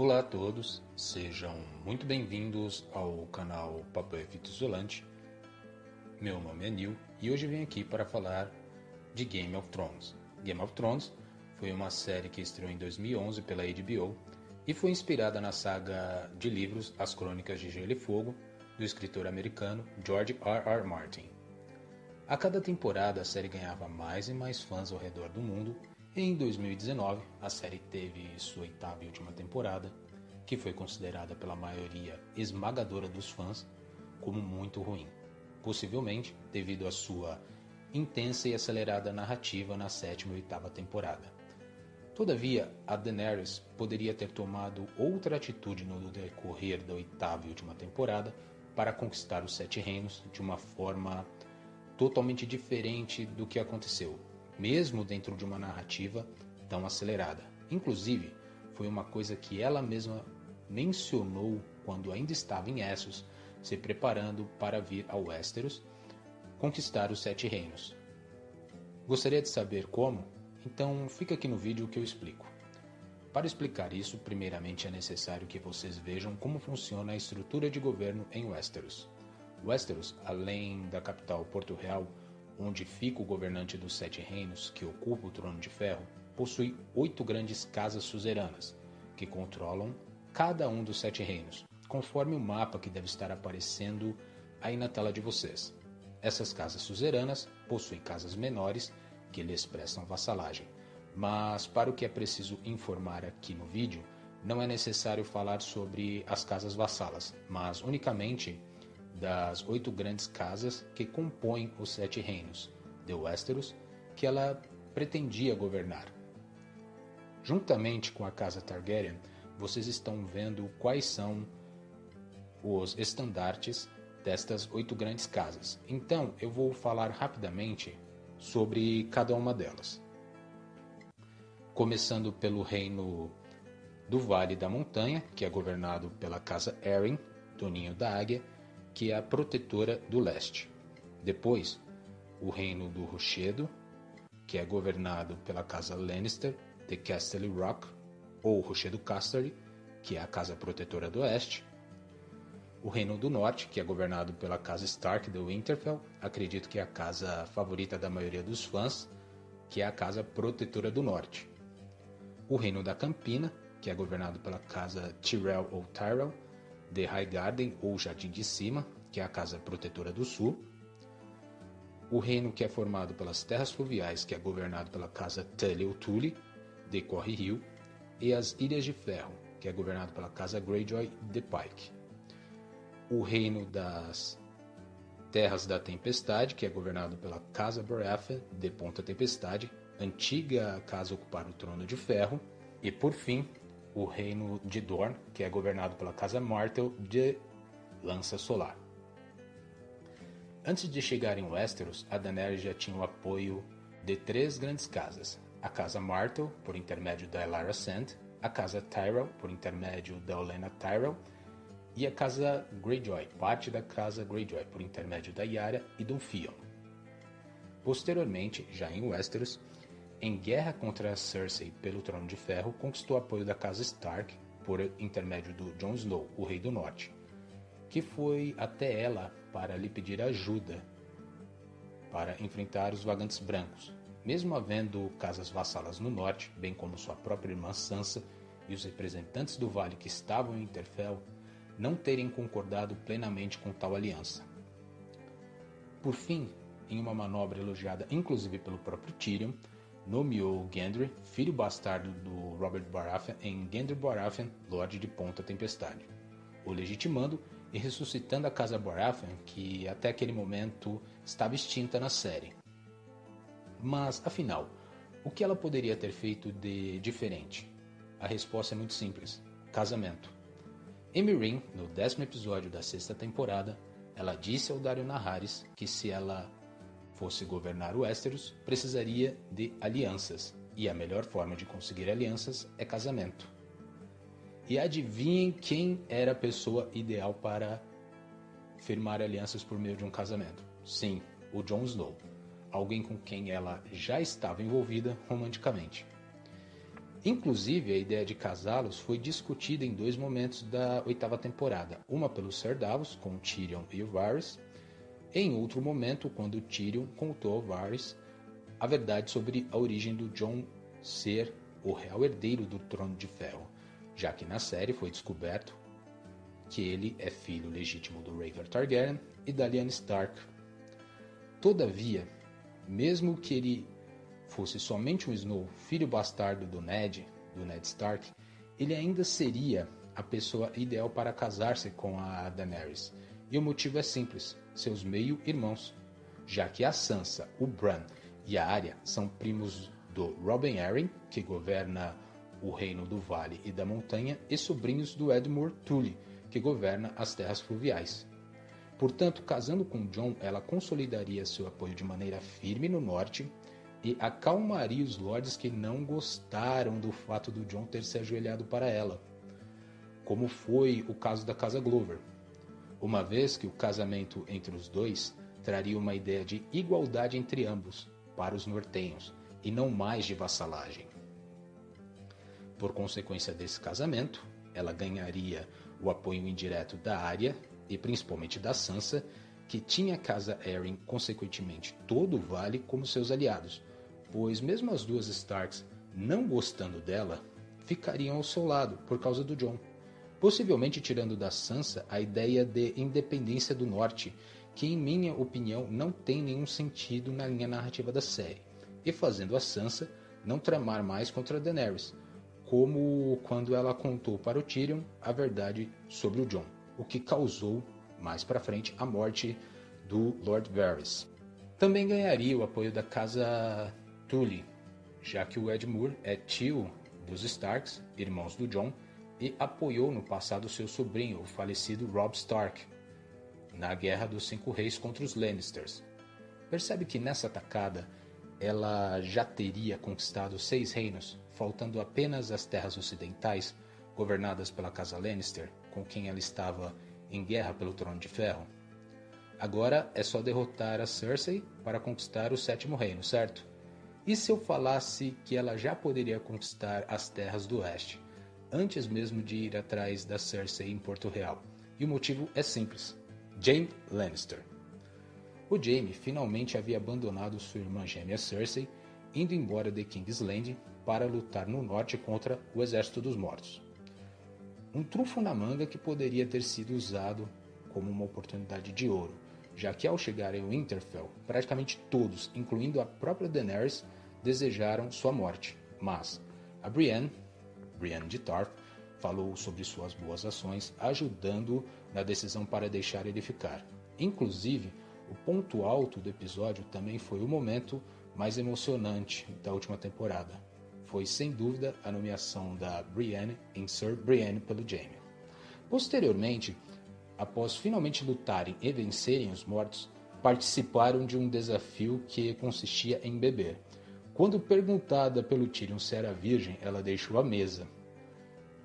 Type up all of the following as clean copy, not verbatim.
Olá a todos, sejam muito bem-vindos ao canal Papo Efeito Isolante. Meu nome é Neil e hoje venho aqui para falar de Game of Thrones. Game of Thrones foi uma série que estreou em 2011 pela HBO e foi inspirada na saga de livros As Crônicas de Gelo e Fogo, do escritor americano George R. R. Martin. A cada temporada a série ganhava mais e mais fãs ao redor do mundo. Em 2019, a série teve sua oitava e última temporada, que foi considerada pela maioria esmagadora dos fãs como muito ruim, possivelmente devido à sua intensa e acelerada narrativa na sétima e oitava temporada. Todavia, a Daenerys poderia ter tomado outra atitude no decorrer da oitava e última temporada para conquistar os Sete Reinos de uma forma totalmente diferente do que aconteceu, mesmo dentro de uma narrativa tão acelerada. Inclusive, foi uma coisa que ela mesma mencionou quando ainda estava em Essos, se preparando para vir ao Westeros conquistar os Sete Reinos. Gostaria de saber como? Então fica aqui no vídeo que eu explico. Para explicar isso, primeiramente é necessário que vocês vejam como funciona a estrutura de governo em Westeros. Westeros, além da capital Porto Real, onde fica o governante dos Sete Reinos, que ocupa o Trono de Ferro, possui 8 grandes casas suzeranas, que controlam cada um dos Sete Reinos, conforme o mapa que deve estar aparecendo aí na tela de vocês. Essas casas suzeranas possuem casas menores, que lhes prestam vassalagem, mas para o que é preciso informar aqui no vídeo, não é necessário falar sobre as casas vassalas, mas unicamente das 8 grandes casas que compõem os Sete Reinos de Westeros, que ela pretendia governar. Juntamente com a casa Targaryen, vocês estão vendo quais são os estandartes destas 8 grandes casas. Então, eu vou falar rapidamente sobre cada uma delas. Começando pelo reino do Vale da Montanha, que é governado pela casa Arryn, do Ninho da Águia, que é a protetora do leste. Depois, o reino do Rochedo, que é governado pela casa Lannister, de Castle Rock, ou Rochedo Casterly, que é a casa protetora do oeste. O reino do norte, que é governado pela casa Stark de Winterfell, acredito que é a casa favorita da maioria dos fãs, que é a casa protetora do norte. O reino da Campina, que é governado pela casa Tyrell ou Tyrell, de Highgarden ou Jardim de Cima, que é a casa protetora do sul. O reino que é formado pelas terras fluviais, que é governado pela casa Tully ou Tully, de Corre Rio, e as Ilhas de Ferro, que é governado pela casa Greyjoy de Pike. O reino das Terras da Tempestade, que é governado pela casa Baratheon de Ponta Tempestade, antiga casa a ocupar o Trono de Ferro. E por fim, o reino de Dorne, que é governado pela casa Martell de Lança Solar. Antes de chegar em Westeros, a Daenerys já tinha o apoio de 3 grandes casas: a casa Martell, por intermédio da Elara Sand, a casa Tyrell, por intermédio da Olenna Tyrell, e a casa Greyjoy, parte da casa Greyjoy, por intermédio da Yara e do Theon. Posteriormente, já em Westeros, em guerra contra Cersei pelo Trono de Ferro, conquistou apoio da casa Stark por intermédio do Jon Snow, o Rei do Norte, que foi até ela para lhe pedir ajuda para enfrentar os Vagantes Brancos. Mesmo havendo casas vassalas no norte, bem como sua própria irmã Sansa e os representantes do Vale que estavam em Winterfell, não terem concordado plenamente com tal aliança. Por fim, em uma manobra elogiada inclusive pelo próprio Tyrion, nomeou Gendry, filho bastardo do Robert Baratheon, em Gendry Baratheon, Lorde de Ponta Tempestade, o legitimando e ressuscitando a casa Baratheon, que até aquele momento estava extinta na série. Mas, afinal, o que ela poderia ter feito de diferente? A resposta é muito simples: casamento. Em Meereen, no 10º episódio da 6ª temporada, ela disse ao Daario Naharis que se ela fosse governar Westeros, precisaria de alianças, e a melhor forma de conseguir alianças é casamento. E adivinhem quem era a pessoa ideal para firmar alianças por meio de um casamento? Sim, o Jon Snow, alguém com quem ela já estava envolvida romanticamente. Inclusive, a ideia de casá-los foi discutida em 2 momentos da 8ª temporada, uma pelos Ser Davos, com Tyrion e o Varys, e em outro momento, quando Tyrion contou ao Varys a verdade sobre a origem do Jon ser o real herdeiro do Trono de Ferro, já que na série foi descoberto que ele é filho legítimo do Rhaegar Targaryen e da Lyanna Stark. Todavia, mesmo que ele fosse somente um Snow, filho bastardo do Ned Stark, ele ainda seria a pessoa ideal para casar-se com a Daenerys. E o motivo é simples, seus meio-irmãos, já que a Sansa, o Bran e a Arya são primos do Robin Arryn, que governa o Reino do Vale e da Montanha, e sobrinhos do Edmure Tully, que governa as terras fluviais. Portanto, casando com Jon, ela consolidaria seu apoio de maneira firme no norte e acalmaria os lords que não gostaram do fato do Jon ter se ajoelhado para ela, como foi o caso da Casa Glover, uma vez que o casamento entre os dois traria uma ideia de igualdade entre ambos para os nortenhos e não mais de vassalagem. Por consequência desse casamento, ela ganharia o apoio indireto da Arya e principalmente da Sansa, que tinha a Casa Arryn, consequentemente todo o Vale, como seus aliados, pois mesmo as duas Starks não gostando dela, ficariam ao seu lado por causa do Jon, possivelmente tirando da Sansa a ideia de independência do Norte, que em minha opinião não tem nenhum sentido na linha narrativa da série, e fazendo a Sansa não tramar mais contra Daenerys, como quando ela contou para o Tyrion a verdade sobre o Jon, o que causou, mais para frente, a morte do Lord Varys. Também ganharia o apoio da Casa Tully, já que o Edmure é tio dos Starks, irmãos do Jon, e apoiou no passado seu sobrinho, o falecido Robb Stark, na Guerra dos 5 Reis contra os Lannisters. Percebe que nessa atacada ela já teria conquistado 6 reinos, faltando apenas as terras ocidentais, governadas pela Casa Lannister, com quem ela estava em guerra pelo Trono de Ferro. Agora é só derrotar a Cersei para conquistar o 7º reino, certo? E se eu falasse que ela já poderia conquistar as terras do Oeste, antes mesmo de ir atrás da Cersei em Porto Real? E o motivo é simples: Jaime Lannister. O Jaime finalmente havia abandonado sua irmã gêmea Cersei, indo embora de King's Landing para lutar no norte contra o Exército dos Mortos. Um trunfo na manga que poderia ter sido usado como uma oportunidade de ouro, já que ao chegar em Winterfell, praticamente todos, incluindo a própria Daenerys, desejaram sua morte. Mas a Brienne de Tarth, falou sobre suas boas ações, ajudando na decisão para deixar ele ficar. Inclusive, o ponto alto do episódio também foi o momento mais emocionante da última temporada. Foi, sem dúvida, a nomeação da Brienne em Sir Brienne pelo Jaime. Posteriormente, após finalmente lutarem e vencerem os mortos, participaram de um desafio que consistia em beber. Quando perguntada pelo Tyrion se era virgem, ela deixou a mesa.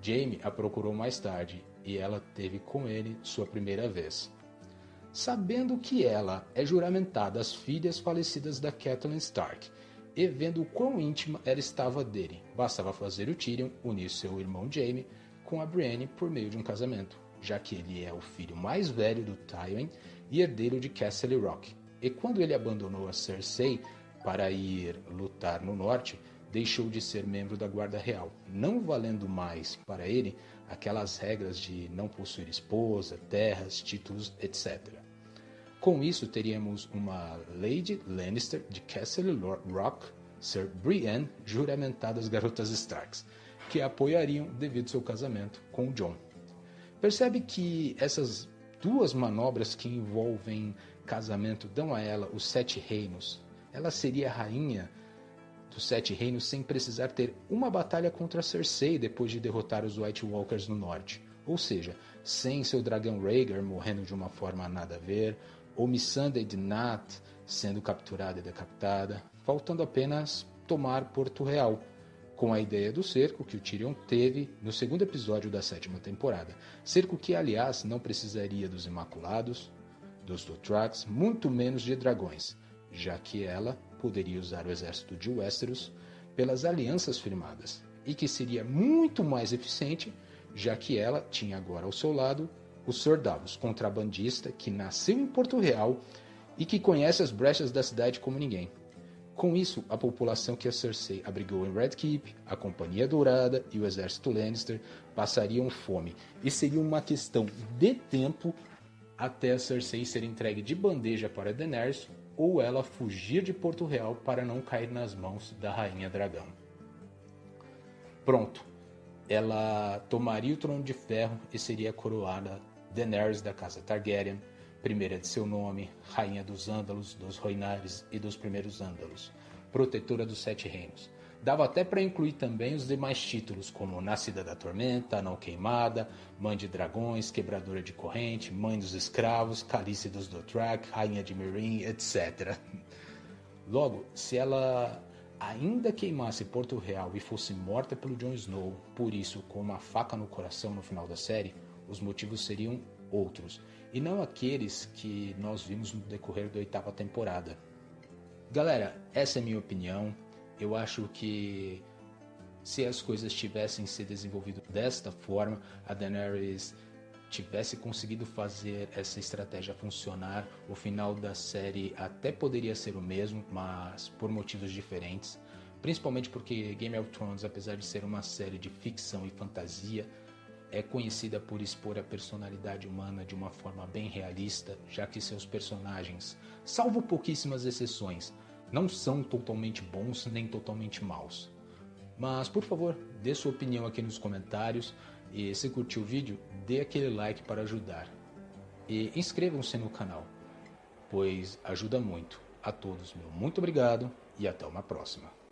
Jaime a procurou mais tarde e ela teve com ele sua primeira vez. Sabendo que ela é juramentada às filhas falecidas da Catelyn Stark e vendo o quão íntima ela estava dele, bastava fazer o Tyrion unir seu irmão Jaime com a Brienne por meio de um casamento, já que ele é o filho mais velho do Tywin e herdeiro de Castle Rock. E quando ele abandonou a Cersei para ir lutar no norte, deixou de ser membro da Guarda Real, não valendo mais para ele aquelas regras de não possuir esposa, terras, títulos, etc. Com isso, teríamos uma Lady Lannister de Castle Rock, Sir Brienne, juramentada às garotas Starks, que a apoiariam devido ao seu casamento com o Jon. Percebe que essas duas manobras que envolvem casamento dão a ela os 7 reinos. Ela seria a rainha dos 7 reinos sem precisar ter uma batalha contra Cersei depois de derrotar os White Walkers no norte. Ou seja, sem seu dragão Rhaegar morrendo de uma forma nada a ver, ou Missandei de Nat sendo capturada e decapitada, faltando apenas tomar Porto Real, com a ideia do cerco que o Tyrion teve no 2º episódio da 7ª temporada. Cerco que, aliás, não precisaria dos Imaculados, dos Dothrax, muito menos de dragões, já que ela poderia usar o exército de Westeros pelas alianças firmadas, e que seria muito mais eficiente, já que ela tinha agora ao seu lado o Sr. Davos, contrabandista que nasceu em Porto Real e que conhece as brechas da cidade como ninguém. Com isso, a população que a Cersei abrigou em Red Keep, a Companhia Dourada e o exército Lannister passariam fome, e seria uma questão de tempo até a Cersei ser entregue de bandeja para Daenerys ou ela fugir de Porto Real para não cair nas mãos da Rainha Dragão. Pronto, ela tomaria o Trono de Ferro e seria coroada Daenerys da Casa Targaryen, primeira de seu nome, rainha dos Ândalos, dos Rhoynares e dos primeiros Ândalos, protetora dos Sete Reinos. Dava até para incluir também os demais títulos, como Nascida da Tormenta, Não Queimada, Mãe de Dragões, Quebradora de Corrente, Mãe dos Escravos, Calice dos Dothrak, Rainha de Meereen, etc. Logo, se ela ainda queimasse Porto Real e fosse morta pelo Jon Snow, por isso com uma faca no coração no final da série, os motivos seriam outros, e não aqueles que nós vimos no decorrer da 8ª temporada. Galera, essa é a minha opinião. Eu acho que se as coisas tivessem se desenvolvido desta forma, a Daenerys tivesse conseguido fazer essa estratégia funcionar, o final da série até poderia ser o mesmo, mas por motivos diferentes. Principalmente porque Game of Thrones, apesar de ser uma série de ficção e fantasia, é conhecida por expor a personalidade humana de uma forma bem realista, já que seus personagens, salvo pouquíssimas exceções, não são totalmente bons nem totalmente maus. Mas, por favor, dê sua opinião aqui nos comentários e se curtiu o vídeo, dê aquele like para ajudar. E inscrevam-se no canal, pois ajuda muito. A todos, meu muito obrigado e até uma próxima.